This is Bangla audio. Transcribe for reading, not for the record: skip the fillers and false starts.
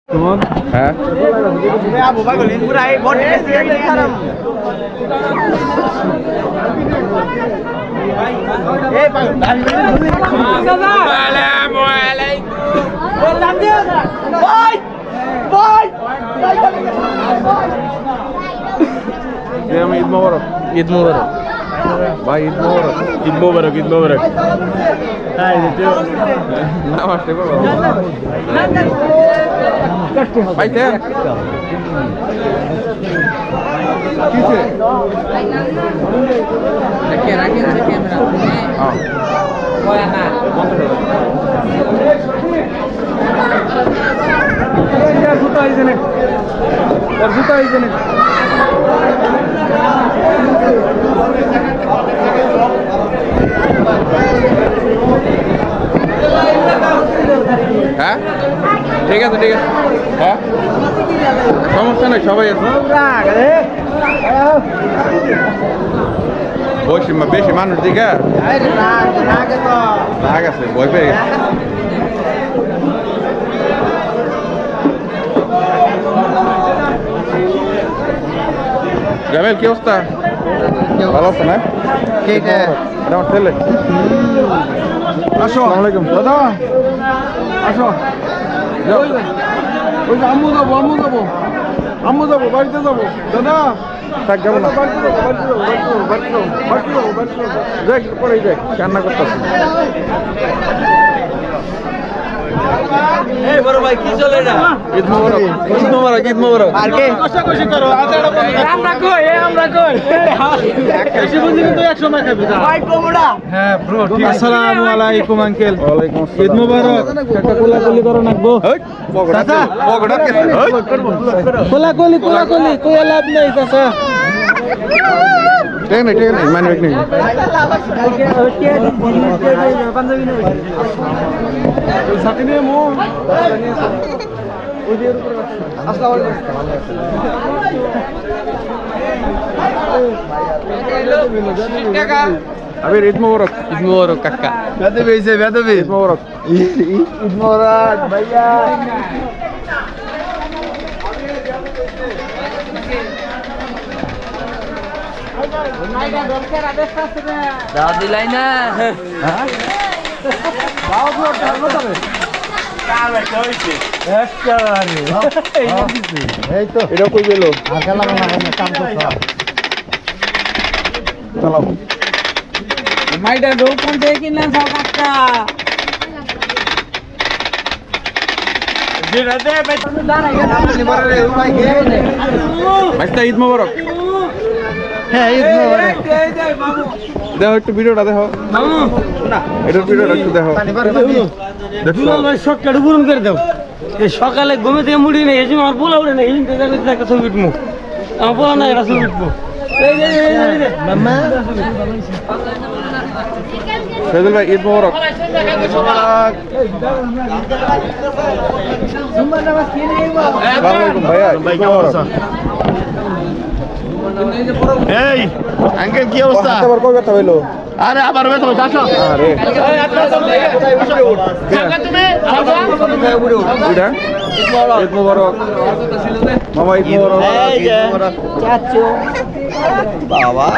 হ্যাঁ ঈদ মোবারক ঈদ মোবারক ভাই ঈদ মোবারক ঈদ মোবারক ঈদ মোবারক নমস্তে পাইতে জুতা হয়েছে না জুতা হয়েছে না হ্যাঁ ঠিক আছে ঠিক আছে হ্যাঁ সমস্যা নেই সবাই আছে বেশি মানুষ দিকে রাগ আছে ভয় পেয়ে গেছে জামিল কি অবস্থা ভালো আছে না এটা আমার ছেলে আসো আসসালামাইকুম দাদা আসো ওই আম্মু যাবো বাড়িতে যাবো দাদা থাক যাবো না বাড়িতে যাবো দেখ পরে দেখ কান্না করতেছি ঈদ মোবারক ঈদ মোবারক ঈদ মোবারক আর কে কষাকষি করো আমরা কই আমরা কই বেশি বুঝি কিন্তু 100 টাকা খাবি ভাই কোমড়া হ্যাঁ ব্রো ঠিক আসসালামু আলাইকুম আঙ্কেল ওয়ালাইকুম আসসালাম ঈদ মোবারক কাকা কোলাকুলি করো নাকবো চাচা পগড়া কে কোলাকুলি কই লাভ নেই চাচা ঠিক নেই মানে নেই সাথে নিয়ে মো আবির ঈদ মোবারক কাকা বেদবি ঈদ মোবারক ভাইয়া দাও দিলাই না এটা কই গেল মাইটা ডোল কোন থেকে কিনলেন সব কাকা ঈদ মোবারক হ্যাঁ ঈদ মোবারক দেখো একটু ভিডিওটা দেখো এটার ভিডিওটা একটু দেখো শর্টকাট পূরণ করে দাও এই সকালে ঘুমে থেকে মুড়ি নেই এই আমার পোলা উঠে নেই একটা ছবি উঠবো আমার পোলা না একটা ছবি উঠবো ফেজল ভাই ঈদ মোবারক ভাইয়া ঈদ মোবারক এই আঙ্কেল কি অবস্থা আবার কই কথা হইলো আরে আবার ব্যথা হচ্ছে আসো আরে ঈদ মোবারক মামা ঈদ মোবারক চাচু বাবা